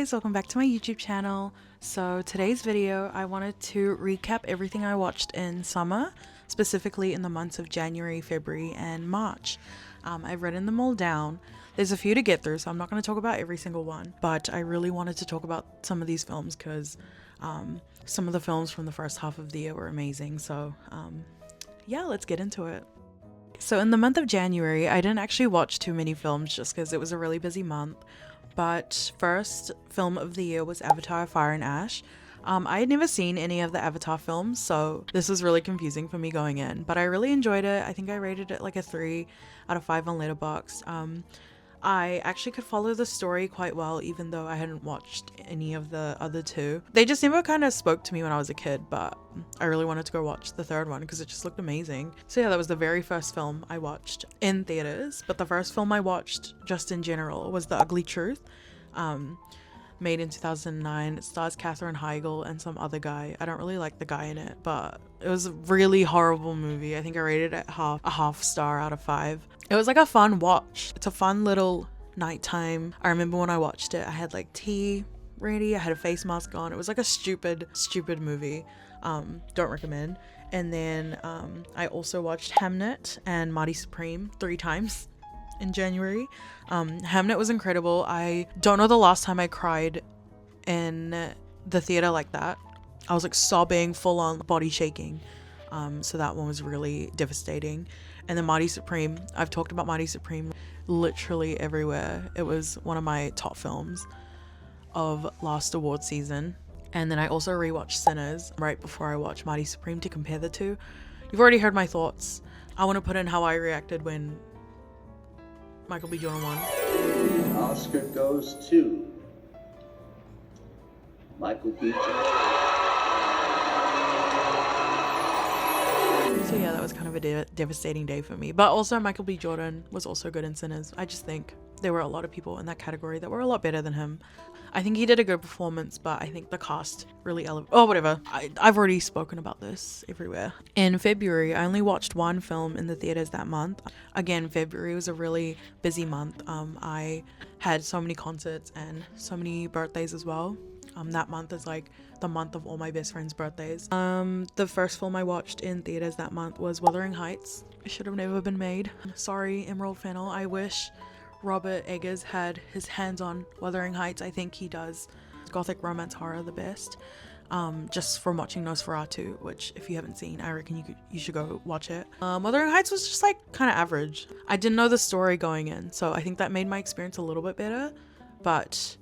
guys, welcome back to my YouTube channel. So today's video, I wanted to recap everything I watched in summer, specifically in the months of January, February, and March. I've written them all down. There's a few to get through, so I'm not going to talk about every single one, but I really wanted to talk about some of these films because some of the films from the first half of the year were amazing. So yeah, let's get into it. So in the month of January, I didn't actually watch too many films just because it was a really busy month. But first film of the year was Avatar: Fire and Ash. I had never seen any of the Avatar films, so this was really confusing for me going in. But I really enjoyed it. I think I rated it like a 3 out of 5 on Letterboxd. I actually could follow the story quite well, even though I hadn't watched any of the other two. They just never kind of spoke to me when I was a kid, but I really wanted to go watch the third one because it just looked amazing. So yeah, that was the very first film I watched in theaters, but the first film I watched just in general was The Ugly Truth, made in 2009. It stars Katherine Heigl and some other guy. I don't really like the guy in it, but it was a really horrible movie. I think I rated it a half star out of 5. It was like a fun watch. It's a fun little nighttime. I remember when I watched it, I had like tea ready. I had a face mask on. It was like a stupid movie. Don't recommend. And then I also watched Hamnet and Marty Supreme 3 times in January. Hamnet was incredible. I don't know the last time I cried in the theater like that. I was like sobbing, full on body shaking. So that one was really devastating. And then Marty Supreme, I've talked about Marty Supreme literally everywhere. It was one of my top films of last award season. And then I also rewatched Sinners right before I watched Marty Supreme to compare the two. You've already heard my thoughts. I want to put in how I reacted when Michael B. Jordan won. The Oscar goes to Michael B. Jordan. So yeah, that was kind of a devastating day for me. But also Michael B. Jordan was also good in Sinners. I just think there were a lot of people in that category that were a lot better than him. I think he did a good performance, but I think the cast really whatever. I've already spoken about this everywhere. In February, I only watched one film in the theaters that month. Again, February was a really busy month. I had so many concerts and so many birthdays as well. That month is like the month of all my best friends' birthdays. The first film I watched in theaters that month was Wuthering Heights. It should have never been made. Sorry, Emerald Fennell. I wish Robert Eggers had his hands on Wuthering Heights. I think he does gothic romance horror the best. Just from watching Nosferatu, which if you haven't seen, I reckon you should go watch it. Wuthering Heights was just like kind of average. I didn't know the story going in, so I think that made my experience a little bit better. But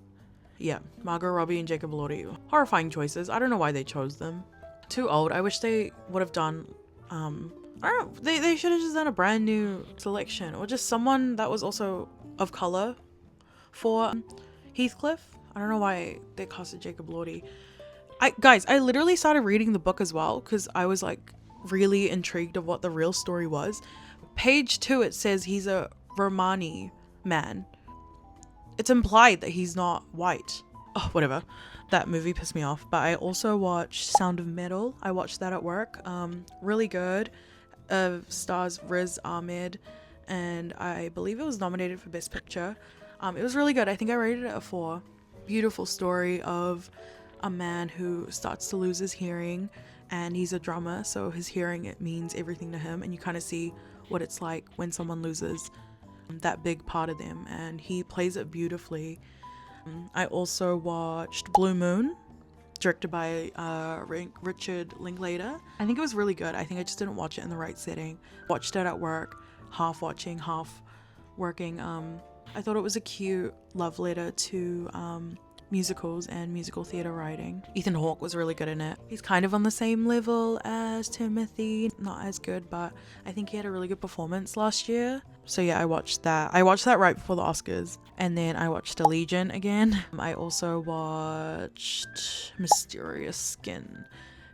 yeah, Margot Robbie and Jacob Elordi, horrifying choices. I don't know why they chose them. Too old. I wish they would have done I don't know, they should have just done a brand new selection, or just someone that was also of color for Heathcliff. I don't know why they casted Jacob Elordi. Guys, I literally started reading the book as well because I was like really intrigued of what the real story was. Page 2, it says he's a Romani man. It's implied that he's not white. Oh, whatever. That movie pissed me off. But I also watched Sound of Metal. I watched that at work. Really good. Stars Riz Ahmed, and I believe it was nominated for Best Picture. It was really good. I think I rated it a 4. Beautiful story of a man who starts to lose his hearing, and he's a drummer, so his hearing, it means everything to him, and you kind of see what it's like when someone loses that big part of them, and he plays it beautifully. I also watched Blue Moon, directed by Richard Linklater. I think it was really good. I think I just didn't watch it in the right setting. Watched it at work, half watching, half working. I thought it was a cute love letter to musicals and musical theater writing. Ethan Hawke was really good in it. He's kind of on the same level as Timothy, not as good, but I think he had a really good performance last year. So yeah, I watched that. I watched that right before the Oscars, and then I watched Allegiant again. I also watched Mysterious Skin,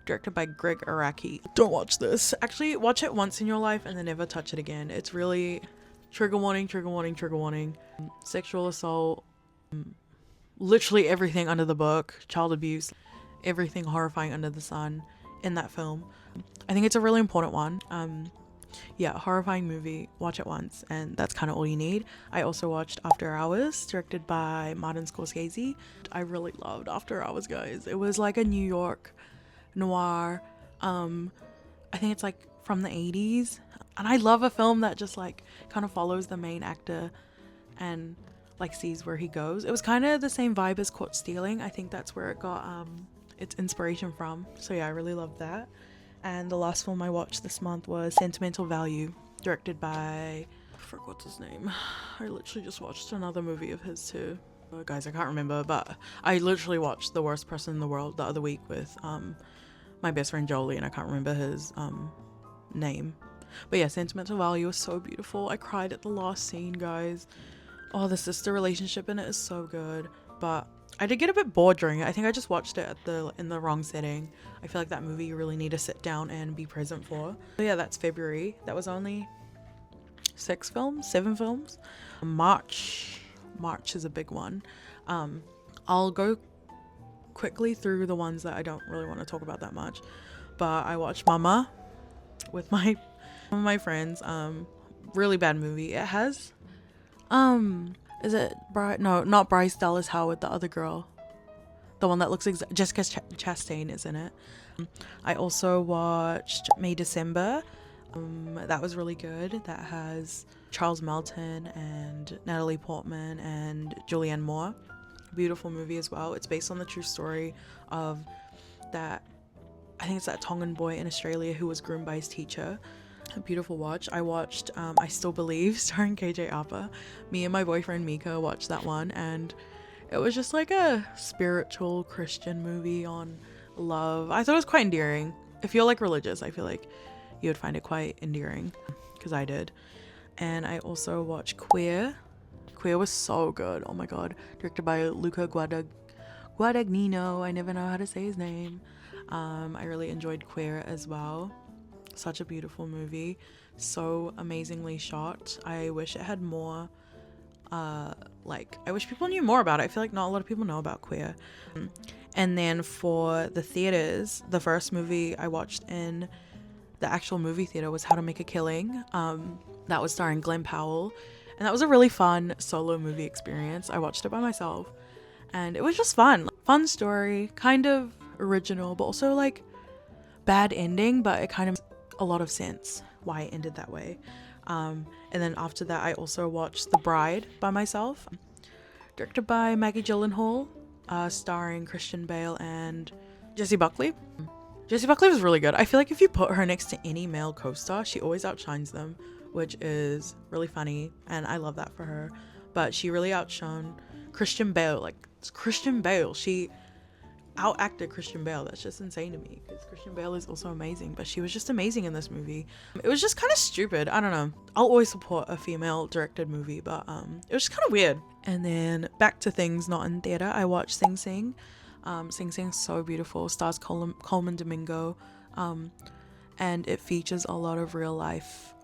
directed by Greg Araki. Don't watch this. Actually, watch it once in your life and then never touch it again. It's really trigger warning, trigger warning, trigger warning. Sexual assault, literally everything under the book, child abuse, everything horrifying under the sun in that film. I think it's a really important one. Yeah, horrifying movie. Watch it once, and that's kind of all you need. I also watched After Hours, directed by Martin Scorsese. I really loved After Hours, guys. It was like a New York noir. I think it's like from the 80s, and I love a film that just like kind of follows the main actor and like sees where he goes. It was kind of the same vibe as Caught Stealing. I think that's where it got its inspiration from. So yeah, I really loved that. And the last film I watched this month was Sentimental Value, directed by, I forgot what's his name. I literally just watched another movie of his too. Guys, I can't remember, but I literally watched The Worst Person in the World the other week with my best friend Jolie, and I can't remember his name. But yeah, Sentimental Value was so beautiful. I cried at the last scene, guys. Oh, the sister relationship in it is so good. But I did get a bit bored during it. I think I just watched it in the wrong setting. I feel like that movie you really need to sit down and be present for. So yeah, that's February. That was only 7 films. March is a big one. I'll go quickly through the ones that I don't really want to talk about that much. But I watched Mama with my friends. Really bad movie. It has is it no, not Bryce Dallas Howard, the other girl, the one that looks Jessica Chastain is in it. I also watched May December. That was really good. That has Charles Melton and Natalie Portman and Julianne Moore. Beautiful movie as well. It's based on the true story of that, I think it's that Tongan boy in Australia who was groomed by his teacher. A beautiful watch. I watched I Still Believe, starring KJ Apa. Me and my boyfriend Mika watched that one, and it was just like a spiritual Christian movie on love. I thought it was quite endearing. If you're like religious, I feel like you would find it quite endearing, because I did. And I also watched Queer. Queer was so good. Oh my god. Directed by Luca Guadagnino. I never know how to say his name. I really enjoyed Queer as well. Such a beautiful movie, so amazingly shot. I wish it had more I wish people knew more about it. I feel like not a lot of people know about Queer. And then for the theaters, the first movie I watched in the actual movie theater was How to Make a Killing. That was starring Glenn Powell, and that was a really fun solo movie experience. I watched it by myself, and it was just fun story, kind of original, but also like bad ending, but it kind of a lot of sense why it ended that way. And then after that, I also watched The Bride by myself, directed by Maggie Gyllenhaal, starring Christian Bale and Jessie Buckley. Jessie Buckley was really good. I feel like if you put her next to any male co-star, she always outshines them, which is really funny, and I love that for her. But she really outshone Christian Bale. Like, Christian Bale, she outacted Christian Bale. That's just insane to me, because Christian Bale is also amazing, but she was just amazing in this movie. It was just kind of stupid. I don't know. I'll always support a female directed movie, but it was just kind of weird. And then back to things not in theater, I watched Sing Sing. Sing Sing's so beautiful. Stars Coleman Domingo, and it features a lot of real life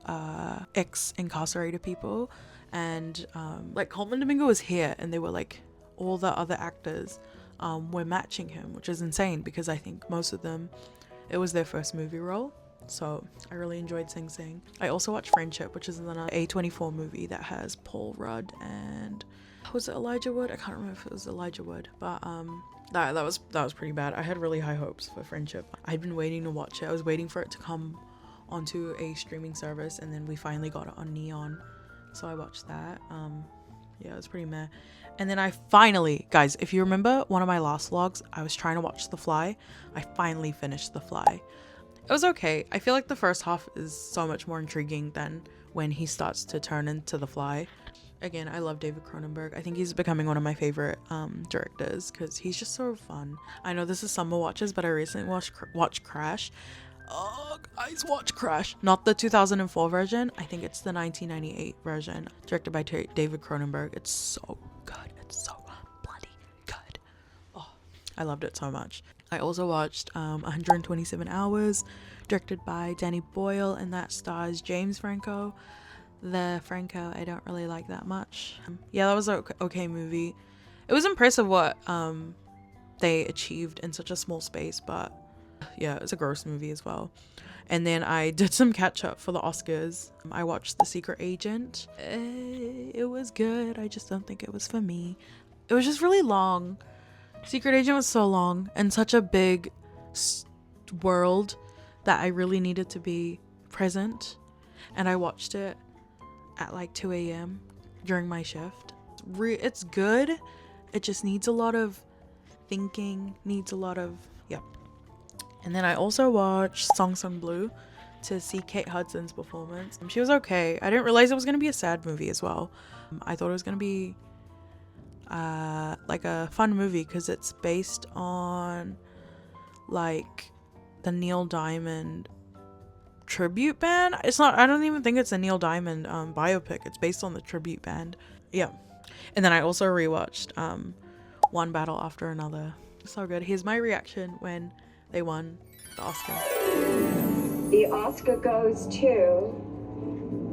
ex-incarcerated people, and like Coleman Domingo was here, and they were like, all the other actors were matching him, which is insane, because I think most of them, it was their first movie role. So I really enjoyed Sing Sing. I also watched Friendship, which is another A24 movie that has Paul Rudd and, was it Elijah Wood? I can't remember if it was Elijah Wood, but that was pretty bad. I had really high hopes for Friendship. I'd been waiting to watch it. I was waiting for it to come onto a streaming service, and then we finally got it on Neon, so I watched that. Yeah, it was pretty meh. And then I finally, guys, if you remember one of my last vlogs, I was trying to watch The Fly. I finally finished The Fly. It was okay. I feel like the first half is so much more intriguing than when he starts to turn into The Fly. Again, I love David Cronenberg. I think he's becoming one of my favorite directors, because he's just so fun. I know this is summer watches, but I recently watched Crash. Oh, guys, watch Crash. Not the 2004 version. I think it's the 1998 version, directed by David Cronenberg. It's so good. It's so bloody good. Oh, I loved it so much. I also watched 127 Hours, directed by Danny Boyle, and that stars James Franco. The Franco I don't really like that much. Yeah, that was an okay movie. It was impressive what they achieved in such a small space, but yeah, it's a gross movie as well. And then I did some catch up for the Oscars. I watched The Secret Agent. It was good. I just don't think it was for me. It was just really long. Secret Agent was so long and such a big world that I really needed to be present. And I watched it at like 2 a.m. during my shift. It's good. It just needs a lot of thinking, needs a lot of, yeah. And then I also watched Song Sung Blue to see Kate Hudson's performance. She was okay. I didn't realize it was going to be a sad movie as well. I thought it was going to be like a fun movie because it's based on like the Neil Diamond tribute band. It's not, I don't even think it's a Neil Diamond biopic. It's based on the tribute band. Yeah. And then I also rewatched One Battle After Another. So good. Here's my reaction when they won the Oscar. The Oscar goes to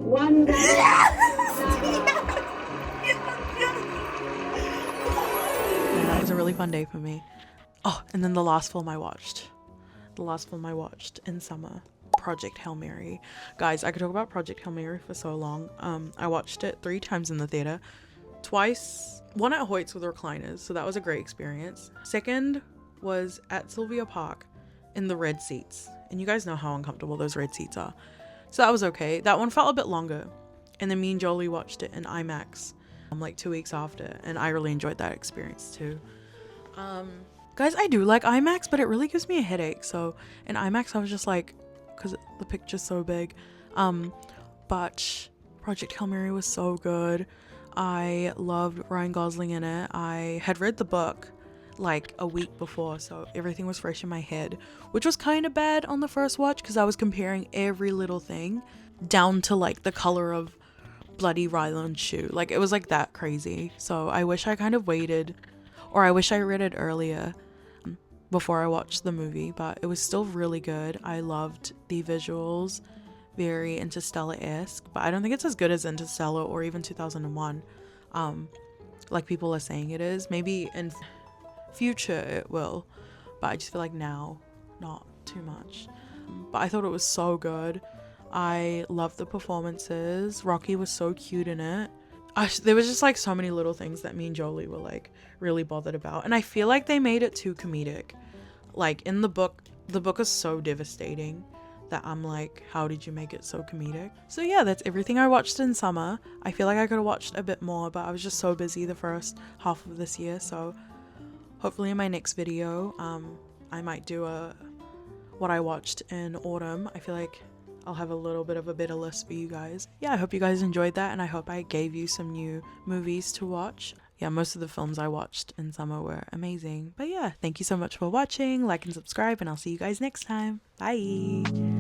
One Battle. Yeah, that was a really fun day for me. Oh, and then the last film I watched in summer, Project Hail Mary. Guys, I could talk about Project Hail Mary for so long. I watched it 3 times in the theater. Twice, one at Hoyt's with recliners, so that was a great experience. Second was at Sylvia Park in the red seats, and you guys know how uncomfortable those red seats are, so that was okay. That one felt a bit longer. And then me and Jolie watched it in IMAX like 2 weeks after, and I really enjoyed that experience too. Guys, I do like IMAX, but it really gives me a headache. So in IMAX I was just like, because the picture's so big. But Project Hail Mary was so good. I loved Ryan Gosling in it. I had read the book like a week before, so everything was fresh in my head, which was kind of bad on the first watch because I was comparing every little thing down to like the color of bloody Ryland's shoe. Like it was like that crazy. So I wish I kind of waited, or I wish I read it earlier before I watched the movie, but it was still really good. I loved the visuals, very Interstellar-esque, but I don't think it's as good as Interstellar or even 2001 like people are saying it is. Maybe in future it will, but I just feel like now not too much. But I thought it was so good. I loved the performances. Rocky was so cute in it. There was just like so many little things that me and Jolie were like really bothered about, and I feel like they made it too comedic. Like in the book is so devastating that I'm like, how did you make it so comedic? So yeah, that's everything I watched in summer. I feel like I could have watched a bit more, but I was just so busy the first half of this year. So hopefully in my next video I might do what I watched in autumn. I feel like I'll have a little bit of a better list for you guys. Yeah, I hope you guys enjoyed that, and I hope I gave you some new movies to watch. Yeah, most of the films I watched in summer were amazing. But yeah, thank you so much for watching. Like and subscribe, and I'll see you guys next time. Bye.